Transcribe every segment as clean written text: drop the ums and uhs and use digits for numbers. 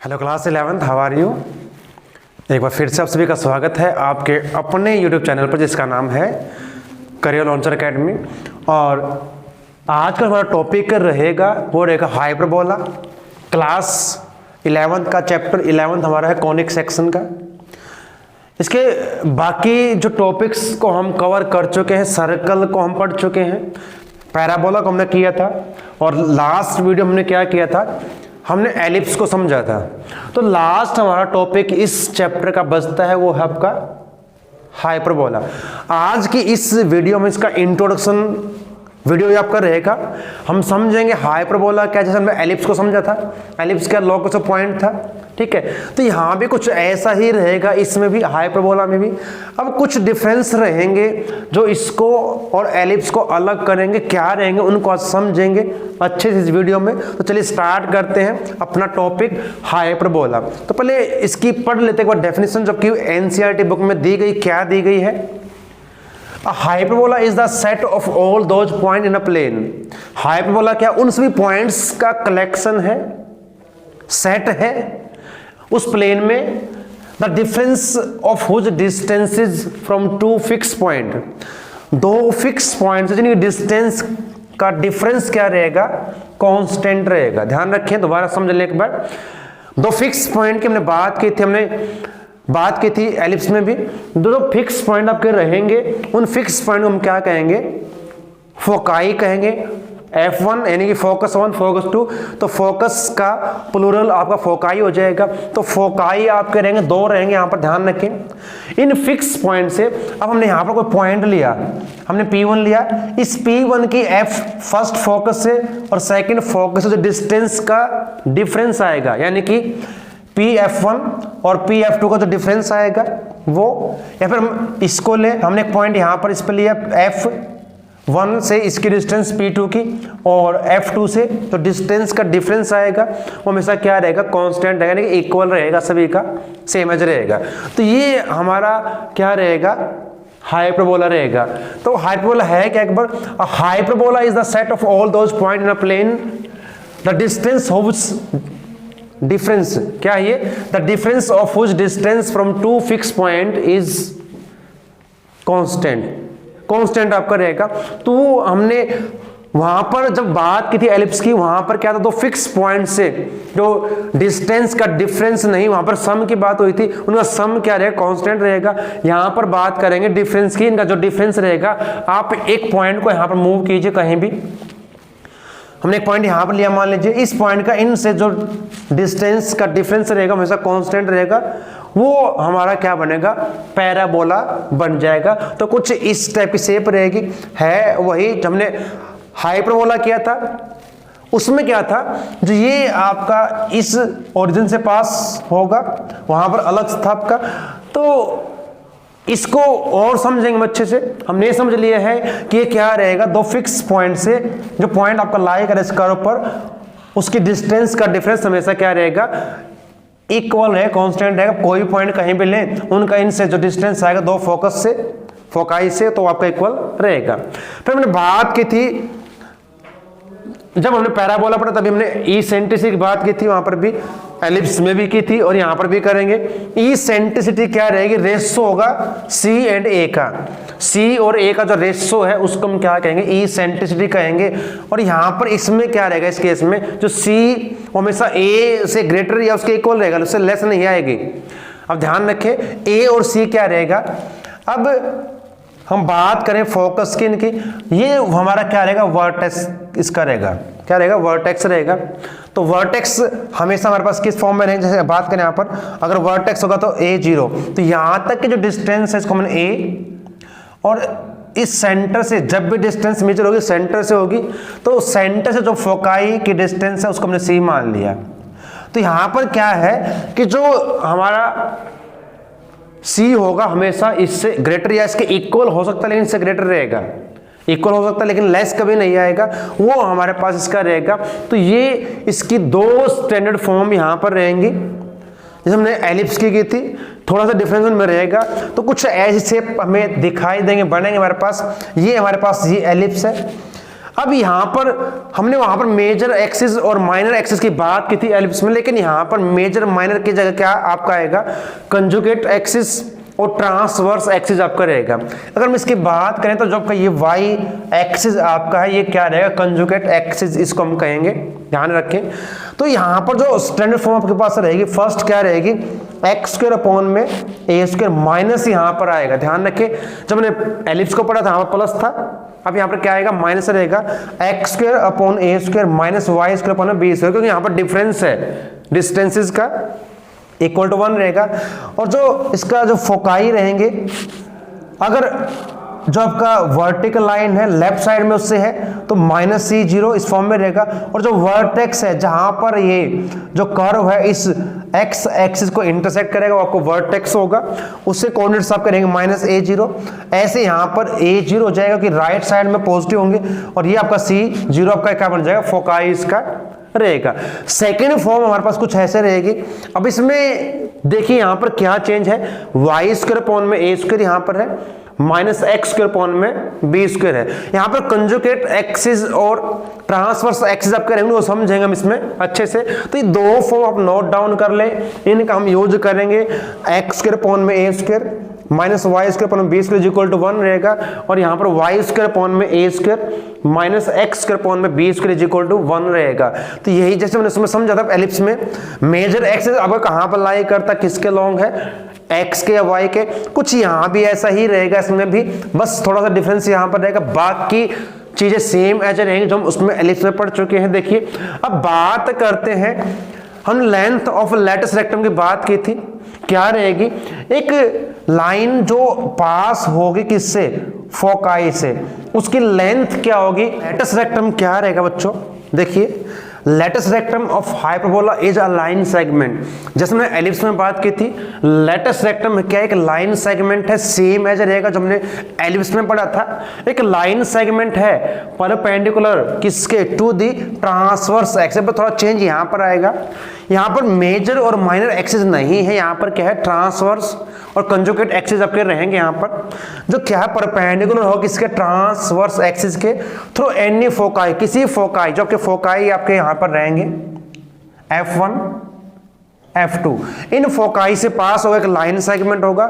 Hello class 11th, how are you. एक बार फिर से आप सभी का स्वागत है आपके अपने यूट्यूब चैनल पर जिसका नाम है करियर लॉन्चर एकेडमी। और आज का हमारा टॉपिक रहेगा वो रहेगा हाइपरबोला। क्लास 11th का चैप्टर 11th हमारा है कॉनिक सेक्शन का। इसके बाकी जो टॉपिक्स को हम कवर कर चुके हैं, सर्कल को हम पढ़ चुके हैं, पैराबोला को हमने किया था, और लास्ट वीडियो हमने क्या किया था, हमने एलिप्स को समझा था। तो लास्ट हमारा टॉपिक इस चैप्टर का बचता है वो है आपका हाइपरबोला। आज की इस वीडियो में इसका इंट्रोडक्शन वीडियो आपका रहेगा। हम समझेंगे हाइपरबोला क्या, जैसे हमने एलिप्स को समझा था, एलिप्स का लॉकस ऑफ पॉइंट था, ठीक है। तो यहाँ भी कुछ ऐसा ही रहेगा, इसमें भी हाइपरबोला में भी। अब कुछ डिफरेंस रहेंगे जो इसको और एलिप्स को अलग करेंगे, क्या रहेंगे उनको आज समझेंगे अच्छे से इस वीडियो में। तो चलिए स्टार्ट करते हैं अपना टॉपिक हाइपरबोला। तो पहले इसकी पढ़ लेते हैं एक बार डेफिनेशन, जबकि एनसीईआरटी बुक में दी गई, क्या दी गई है। A hyperbola is the set of all those points in a plane. Hyperbola क्या, उन सभी पॉइंट्स का कलेक्शन है, सेट है उस प्लेन में। The difference of whose distances from two fix point, दो फिक्स पॉइंट जिनकी डिस्टेंस का डिफरेंस क्या रहेगा, कांस्टेंट रहेगा। ध्यान रखें, दोबारा समझ लें एक बार। दो फिक्स पॉइंट की हमने बात की थी, बात की थी एलिप्स में भी। दो फिक्स पॉइंट आपके रहेंगे, उन फिक्स पॉइंट को हम क्या कहेंगे, फोकाई कहेंगे। F1 यानी कि फोकस 1, फोकस 2, तो फोकस का प्लूरल आपका फोकाई हो जाएगा। तो फोकाई आपके रहेंगे, दो रहेंगे यहाँ पर, ध्यान रखें। इन फिक्स पॉइंट से अब हमने यहाँ पर कोई पॉइंट लिया, हमने P1 लिया, इस P1 की F फर्स्ट फोकस से और सेकंड फोकस से जो डिस्टेंस का डिफरेंस आएगा, यानी कि Pf1 और Pf2 का जो डिफरेंस आएगा वो, या फिर हम इसको ले, हमने एक पॉइंट यहाँ पर इस पर लिया, F1 से इसकी डिस्टेंस P2 की, और F2 से जो डिस्टेंस का डिफरेंस आएगा वो हमेशा क्या रहेगा, कांस्टेंट रहेगा, यानी कि इक्वल रहेगा, सभी का सेम एज रहेगा। तो ये हमारा क्या रहेगा, हाइपरबोला रहेगा। तो हाइपरबोला है क्या, एक बार, hyperbola is the set of all those point in a plane, the distance of difference क्या है ये, the difference of which distance from two fix point is constant. Constant आपका रहेगा। तो हमने वहां पर जब बात की थी एलिप्स की, वहां पर क्या था, दो फिक्स पॉइंट से जो डिस्टेंस का डिफरेंस नहीं, वहां पर सम की बात हुई थी, उनका सम क्या रहेगा, कांस्टेंट रहेगा। यहां पर बात करेंगे डिफरेंस की, इनका जो डिफरेंस रहेगा, आप एक पॉइंट को यहां पर मूव कीजिए कहीं भी, हमने एक पॉइंट यहां पर लिया, मान लीजिए इस पॉइंट का इनसे जो डिस्टेंस का डिफरेंस रहेगा हमेशा कांस्टेंट रहेगा, वो हमारा क्या बनेगा, पैराबोला बन जाएगा। तो कुछ इस टाइप की शेप रहेगी, है वही हमने हाइपरबोला किया था। उसमें क्या था, जो ये आपका इस ओरिजिन से पास होगा, वहां पर अलग था आपका। तो इसको और समझेंगे अच्छे से। हमने समझ लिया है कि ये क्या रहेगा, दो फिक्स पॉइंट से जो पॉइंट आपका लाई करे इस कर्व पर, उसकी डिस्टेंस का डिफरेंस हमेशा क्या रहेगा, इक्वल है, कांस्टेंट रहेगा। कोई भी पॉइंट कहीं भी लें, उनका इनसे जो डिस्टेंस आएगा दो फोकस से, फोकाई से, तो आपका इक्वल रहेगा। फिर हमने बात की थी, जब हमने पैराबोला पढ़ा तभी हमने इसेंट्रिसिटी की बात की थी, वहां पर भी एलिप्स में भी की थी और यहां पर भी करेंगे। इसेंट्रिसिटी क्या रहेगी, रेशो होगा C एंड A का, C और A का जो रेशो है उसको हम क्या कहेंगे, इसेंट्रिसिटी कहेंगे। और यहां पर इसमें क्या रहेगा, इस केस में जो C हमेशा A से ग्रेटर या उसके इक्वल रहेगा, उससे लेस नहीं आएगी। अब ध्यान रखें, A और C क्या रहेगा। अब हम बात करें फोकस की इनकी, ये हमारा क्या रहेगा, वर्टेक्स इसका रहेगा, क्या रहेगा, वर्टेक्स रहेगा। तो वर्टेक्स हमेशा हमारे पास किस फॉर्म में रहेंगे, जैसे बात करें यहाँ पर, अगर वर्टेक्स होगा तो A0, तो यहाँ तक की जो डिस्टेंस है इसको हमने A, और इस सेंटर से जब भी डिस्टेंस मेजर होगी सेंटर से होगी, तो सेंटर से जो फोकाई की डिस्टेंस है उसको हमने C मान लिया। तो यहाँ पर क्या है कि जो हमारा C होगा हमेशा इससे ग्रेटर या इसके इक्वल हो सकता है, लेकिन इससे ग्रेटर रहेगा, इक्वल हो सकता है लेकिन लेस कभी नहीं आएगा, वो हमारे पास इसका रहेगा। तो ये इसकी दो स्टैंडर्ड फॉर्म यहाँ पर रहेंगी, जैसे हमने एलिप्स की थी, थोड़ा सा डिफरेंस में रहेगा। तो कुछ ऐसे शेप हमें दिखाई देंगे, बनेंगे हमारे पास। ये हमारे पास ये एलिप्स है। अब यहाँ पर हमने वहां पर मेजर एक्सिस और माइनर एक्सिस की बात की थी एलिप्स में, लेकिन यहाँ पर मेजर माइनर की जगह क्या आपका आएगा, कंजुगेट एक्सिस और ट्रांसवर्स एक्सिस आपका रहेगा। अगर हम इसकी बात करें तो जो आपका ये वाई एक्सिस आपका है, ये क्या रहेगा, कंजुगेट एक्सिस इसको हम कहेंगे, ध्यान रखें। तो यहाँ पर जो स्टैंडर्ड फॉर्म आपके पास रहेगी, फर्स्ट क्या रहेगी, एक्स स्क्वायर अपॉन में ए स्क्वायर माइनस यहाँ पर आएगा। ध्यान रखें, जब मैंने एलिप्स को पढ़ा था यहाँ पर प्लस था, अब यहाँ पर क्या आएगा, माइनस रहेगा, x square upon a square minus y square upon b square, क्योंकि यहाँ पर डिफरेंस है डिस्टेंसेस का, इक्वल टू 1 रहेगा। और जो इसका जो फोकाई रहेंगे, अगर जो आपका वर्टिकल लाइन है लेफ्ट साइड में उससे है तो -c0 इस फॉर्म में रहेगा, और जो वर्टेक्स है जहां पर ये जो कर्व है इस x एक्सिस को इंटरसेक्ट करेगा वो आपको वर्टेक्स होगा, उससे कोऑर्डिनेट्स आप करेंगे -a0। ऐसे यहां पर a0 हो जाएगा कि राइट साइड में पॉजिटिव होंगे, और ये आपका c0 आपका क्या बन जाएगा, फोकाई इसका रहेगा। सेकेंड फॉर्म हमारे पास कुछ ऐसे रहेगी। अब इसमें देखिए यहां पर क्या चेंज है, वाई स्क्वायर अपॉन में ए स्क्वायर यहां पर है, माइनस एक्स स्क्वायर अपॉन में बी स्क्वायर है। यहां पर कंजुगेट एक्सिस और ट्रांसवर्स एक्सिस आप करेंगे वो समझेंगे हम इसमें अच्छे से। तो ये दो फॉर्म आप नोट डाउन कर लें, इनका हम यूज करेंगे, एक्स स्क्वायर अपॉन में a square minus y square upon b square equal to 1 रहेगा, और यहाँ पर वाई स्क्वायर अपॉन में a square minus x square upon में बी स्क्वायर इक्वल टू 1 रहेगा। तो यही जैसे मैंने इसमें समझा था एलिप्स में मेजर एक्सिस अब कहाँ पर लाई करता, किसके लॉन्ग है, एक्स के या वाई के, कुछ यहाँ भी ऐसा ही रहेगा, इसमें भी बस थोड़ा सा डिफरेंस यहाँ पर रहेगा, बाकी चीजें सेम ऐसे रहेंगी जो हम उसमें एलिप्स में पढ़ चुके हैं। देखिए अब बात करते हैं, हम लेंथ ऑफ लेटस रेक्टम की बात की थी, क्या रहेगी, एक लाइन जो पास होगी किससे, फोकाई से, उसकी लेंथ क्या होगी, लेटस रेक्टम क्या रहेगा बच्चों, देखिए latus rectum of hyperbola is a line segment. जैसे मैंने एलिप्स में बात की थी, लेटस रेक्टम क्या एक लाइन सेगमेंट है, सेम एज रहेगा जो हमने एलिप्स में पढ़ा था, एक लाइन सेगमेंट है परपेंडिकुलर किसके, टू दी ट्रांसवर्स एक्सिस। पर थोड़ा चेंज यहाँ पर आएगा, यहाँ पर मेजर और माइनर एक्सिस नहीं है, यहाँ पर क्या है, ट्रांसवर्स और कंजुगेट एक्सिस आपके रहेंगे। यहाँ पर जो क्या है, परपेंडिकुलर हो किसके, ट्रांसवर्स एक्सिस के थ्रू एनी फोकाई, किसी फोकाई, जो आपके फोकाई आपके यहाँ पर रहेंगे F1 F2, इन फोकाई से पास होगा, एक लाइन सेगमेंट होगा,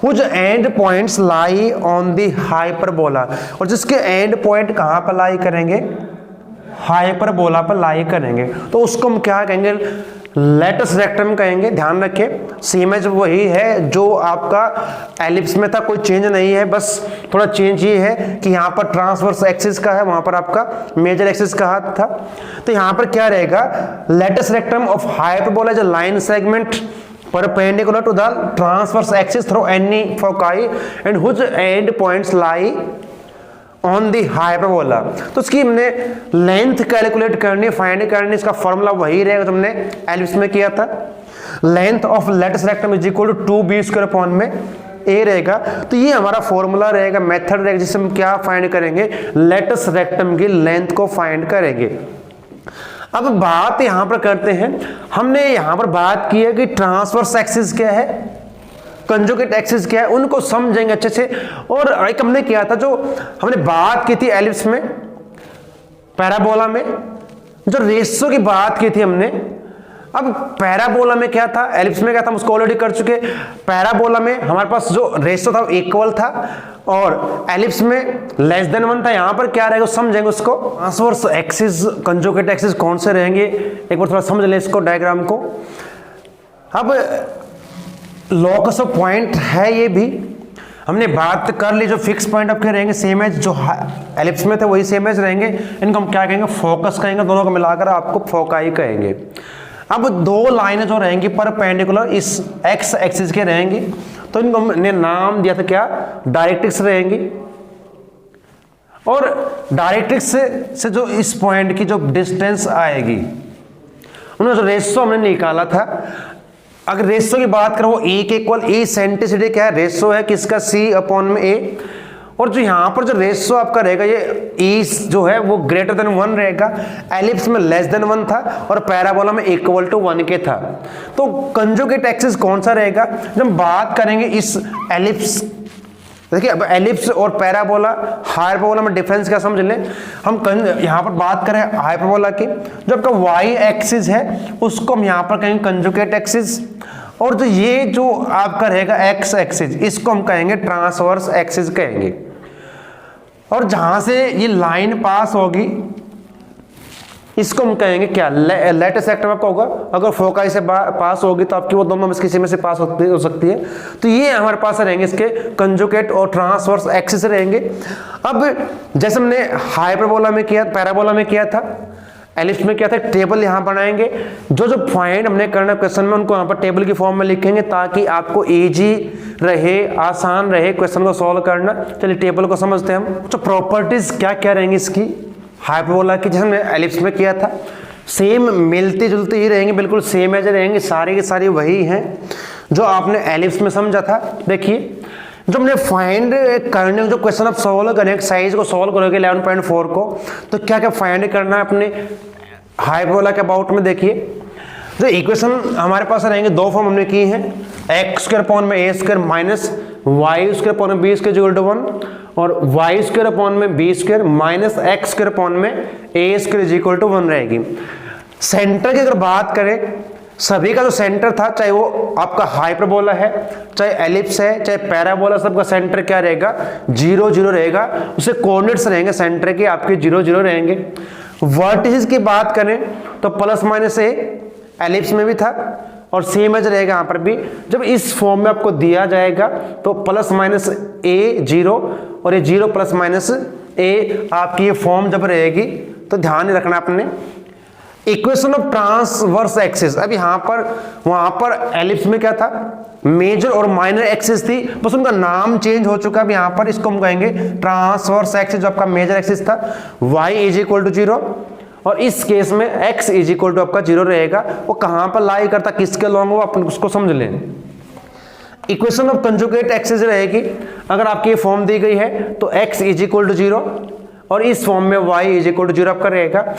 कुछ and points lie on the hyperbola, और जिसके एंड पॉइंट कहां पर लाई करेंगे, हाइपरबोला पर लाई करेंगे, तो उसको हम क्या कहेंगे, लेटस रेक्टम कहेंगे। ध्यान रखें सेम एज वही है जो आपका एलिप्स में था, कोई चेंज नहीं है, बस थोड़ा चेंज ये है कि यहाँ पर ट्रांसवर्स एक्सिस का है, वहां पर आपका मेजर एक्सिस का था। तो यहाँ पर क्या रहेगा, latus rectum of hyperbola is a line segment perpendicular to the transverse axis through any foci and whose end points lie on the hyperbola। तो इसकी हमने लेंथ कैलकुलेट करनी, फाइंड करनी, इसका फॉर्मूला वही रहेगा जो हमने एलिप्स में किया था, length of latus rectum is equal to 2b square upon में a रहेगा। तो ये हमारा फॉर्मूला रहेगा, मेथड रहेगा, जिससे हम क्या फाइंड करेंगे, लेटस रेक्टम की लेंथ को फाइंड करेंगे। अब बात यहां पर करते हैं, हमने यहां पर बात की है कि ट्रांसवर्स एक्सिस क्या है, कंजुगेट एक्सिस क्या है, उनको समझेंगे अच्छे से। और एक हमने किया था, जो हमने बात की थी एलिप्स में, पैराबोला में जो रेशो की बात की थी हमने। अब पैराबोला में क्या था, एलिप्स में क्या था, हम उसको ऑलरेडी कर चुके। पैराबोला में हमारे पास जो रेशो था इक्वल था, और एलिप्स में लेस देन 1 था। यहां पर क्या रहेगा समझेंगे उसको। ट्रांसवर्स एक्सिस, कंजुगेट एक्सिस कौन से रहेंगे, एक बार थोड़ा समझ लें इसको, डायग्राम को। अब लोकस ऑफ पॉइंट है, ये भी हमने बात कर ली। जो फिक्स पॉइंट आपके रहेंगे सेम एज जो एलिप्स में थे वही सेम एज रहेंगे, इनको हम क्या कहेंगे, फोकस कहेंगे, दोनों को मिलाकर आपको फोकाई कहेंगे। अब दो लाइनें जो रहेंगी परपेंडिकुलर इस एक्स एक्सिस के रहेंगी, तो इनको हमने नाम दिया था क्या, डायरेक्ट्रिक्स रहेंगी। और डायरेक्ट्रिक्स से जो इस पॉइंट की जो डिस्टेंस आएगी, उन्होंने जो रेशो हमने निकाला था, अगर रेशो की बात करो वो ए के इक्वल, ए सेंटिसिटी क्या है, रेशो है किसका, सी अपॉन में ए। और जो यहां पर जो रेशो आपका रहेगा, ये ई जो है वो ग्रेटर देन 1 रहेगा, एलिप्स में लेस देन 1 था, और पैराबोला में इक्वल टू 1 के था। तो कंजुगेट एक्सिस कौन सा रहेगा, जब हम बात करेंगे इस एलिप्स देखिए अब एलिप्स और पैराबोला, हाइपरबोला में डिफरेंस क्या समझ लें हम। यहाँ पर बात करें हाइपरबोला की, जो आपका वाई एक्सिस है उसको हम यहाँ पर कहेंगे कंजुगेट एक्सिस, और जो ये जो आपका रहेगा एक्स एक्सिस इसको हम कहेंगे ट्रांसवर्स एक्सिस कहेंगे। और जहां से ये लाइन पास होगी इसको हम कहेंगे क्या, लेटेस्ट सेक्टर में आपका होगा, अगर फोकाई से पास होगी तो आपकी वो दोनों में किसी में से पास हो सकती है। तो ये हमारे पास रहेंगे इसके कंजुगेट और ट्रांसवर्स एक्सिस रहेंगे। अब जैसे हमने हाइपरबोला में किया, पैराबोला में किया था, एलिप्स में किया था, टेबल यहाँ बनाएंगे, जो फाइंड हमने करना क्वेश्चन में उनको यहाँ पर टेबल की फॉर्म में लिखेंगे ताकि आपको इजी रहे, आसान रहे क्वेश्चन को सॉल्व करना। चलिए टेबल को समझते हैं हम। तो प्रॉपर्टीज क्या क्या रहेंगी इसकी हाइपरबोला की, जैसे हमने एलिप्स में किया था, सेम मिलती जुलती ही रहेंगी, बिल्कुल सेम एज रहेंगी, सारी की सारी वही हैं जो आपने एलिप्स में समझा था। देखिए जो हमने फाइंड करने जो क्वेश्चन आप सॉल्व करें, एक्सरसाइज को सॉल्व करोगे 11.4 को, तो क्या क्या फाइंड करना है अपने हाइपरबोला के अबाउट में। देखिए जो इक्वेशन हमारे पास रहेंगे, दो फॉर्म हमने की हैं, एक्स स्क्वायर अपॉन में a square minus y square upon में बी स्क्वायर इक्वल टू 1, और वाई स्क्वायर अपॉन में b square minus x square upon में ए स्क्वायर इक्वल टू 1 रहेगी। सेंटर की अगर बात करें, सभी का जो सेंटर था, चाहे वो आपका हाइपरबोला है, चाहे एलिप्स है, चाहे पैराबोला, सबका सेंटर क्या रहेगा, 0 0 रहेगा। उसे कोऑर्डिनेट्स रहेंगे सेंटर के आपके 0 0 रहेंगे। वर्टिसेस की बात करें तो प्लस माइनस ए एलिप्स में भी था और सेम एज रहेगा यहाँ पर भी। जब इस फॉर्म में आपको दिया जाएगा तो प्लस माइनस ए 0 और ये 0 प्लस माइनस ए आपकी ये फॉर्म जब रहेगी तो ध्यान रखना आपने। इक्वेशन ऑफ ट्रांसवर्स एक्सिस, अब यहाँ पर वहां पर एलिप्स में क्या था, मेजर और माइनर एक्सिस थी, बस उनका नाम चेंज हो चुका है। अब यहाँ पर इसको हम कहेंगे ट्रांसवर्स एक्सिस, जो आपका मेजर एक्सिस था y इज इक्वल टू 0, और इस केस में x इज इक्वल टू आपका 0 रहेगा। वो कहां पर लाई करता, किसके लॉन्ग, वो अपन उसको समझ लें। इक्वेशन ऑफ कंजुगेट एक्सिस रहेगी, अगर आपकी ये फॉर्म दी गई है तो x इज इक्वल टू 0 और इस फॉर्म में y इज इक्वल टू 0 आपका रहेगा।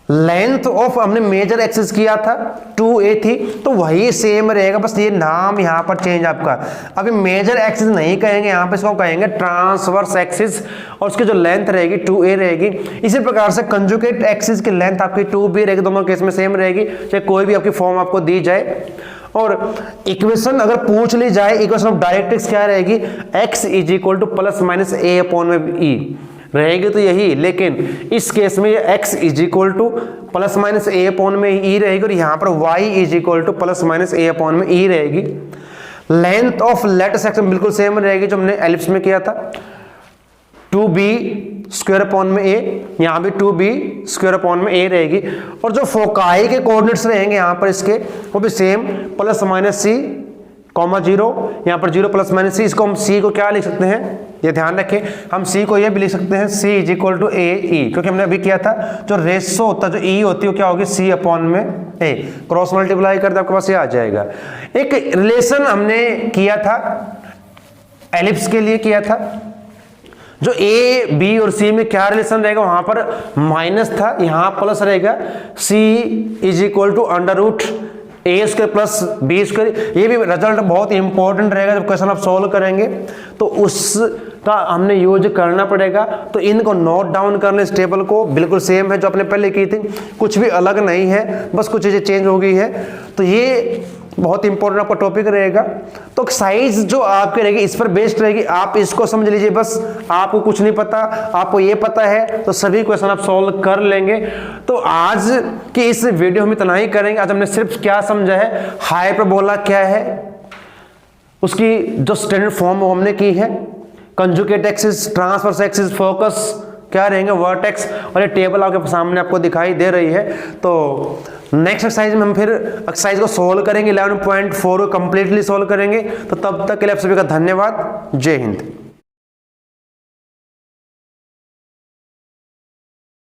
लेंथ ऑफ हमने मेजर एक्सिस किया था 2a थी, तो वही सेम रहेगा, बस ये नाम यहाँ पर चेंज आपका। अभी मेजर एक्सिस नहीं कहेंगे, यहाँ पे इसको कहेंगे ट्रांसवर्स एक्सिस, और उसकी जो लेंथ रहेगी 2a रहेगी। इसी प्रकार से कंजुगेट एक्सिस की लेंथ आपकी 2b रहेगी, दोनों केस में सेम रहेगी, चाहे कोई भी आपकी फॉर्म आपको दी जाए। और इक्वेशन अगर पूछ ली जाए, इक्वेशन ऑफ डायरेक्ट्रिक्स क्या रहेगी, x is equal two plus minus a upon में e रहेगी, तो यही, लेकिन इस केस में ये x is equal two plus minus A upon में ई रहेगी, और यहाँ पर y is equal two plus minus A upon में ई रहेगी। लेंथ ऑफ लेटर सेक्शन बिल्कुल सेम रहेगी जो हमने एलिप्स में किया था, 2b स्क्वायर अपॉन में ए, यहाँ भी 2b स्क्वायर अपॉन में ए रहेगी। और जो फोकाई के कोऑर्डिनेट्स रहेंगे यहाँ पर इसके, वो भी same, plus minus C comma 0, यहाँ पर 0 प्लस माइनस सी। इसको हम c को क्या लिख सकते हैं, ये ध्यान रखें, हम c को ये भी लिख सकते हैं c इज इक्वल टू ए ई, क्योंकि हमने अभी किया था जो रेशो होता है, जो e होती है, वो क्या होगी, c अपॉन में a, क्रॉस मल्टीप्लाई करते आपके पास ये आ जाएगा। एक रिलेशन हमने किया था एलिप्स के लिए किया था, जो a b और c में क्या रिलेशन रहेगा, वहां पर माइनस था, यहाँ प्लस रहेगा, c is equal to under root A square plus B square. ये भी रिजल्ट बहुत इंपॉर्टेंट रहेगा, जब क्वेश्चन आप सॉल्व करेंगे तो उसका हमने यूज करना पड़ेगा। तो इनको नोट डाउन कर लें, इस टेबल को, बिल्कुल सेम है जो आपने पहले की थी, कुछ भी अलग नहीं है, बस कुछ चीज़ें चेंज हो गई है। तो ये बहुत इंपॉर्टेंट आपका टॉपिक रहेगा। तो साइज जो आपकी रहेगी इस पर बेस्ड रहेगी, आप इसको समझ लीजिए, बस आपको कुछ नहीं पता, आपको ये पता है तो सभी क्वेश्चन आप सॉल्व कर लेंगे। तो आज की इस वीडियो में इतना ही करेंगे। आज हमने सिर्फ क्या समझा है, हाइपरबोला क्या है, उसकी जो स्टैंडर्ड फॉर्म वो हमने की है, conjugate axis, transverse axis, focus क्या रहेंगे, वर्टेक्स, और ये टेबल आपके सामने आपको दिखाई दे रही है। तो नेक्स्ट एक्सरसाइज में हम फिर एक्सरसाइज को सोल्व करेंगे, 11.4 को कंप्लीटली सोल्व करेंगे। तो तब तक के लिए आप सभी का धन्यवाद। जय हिंद।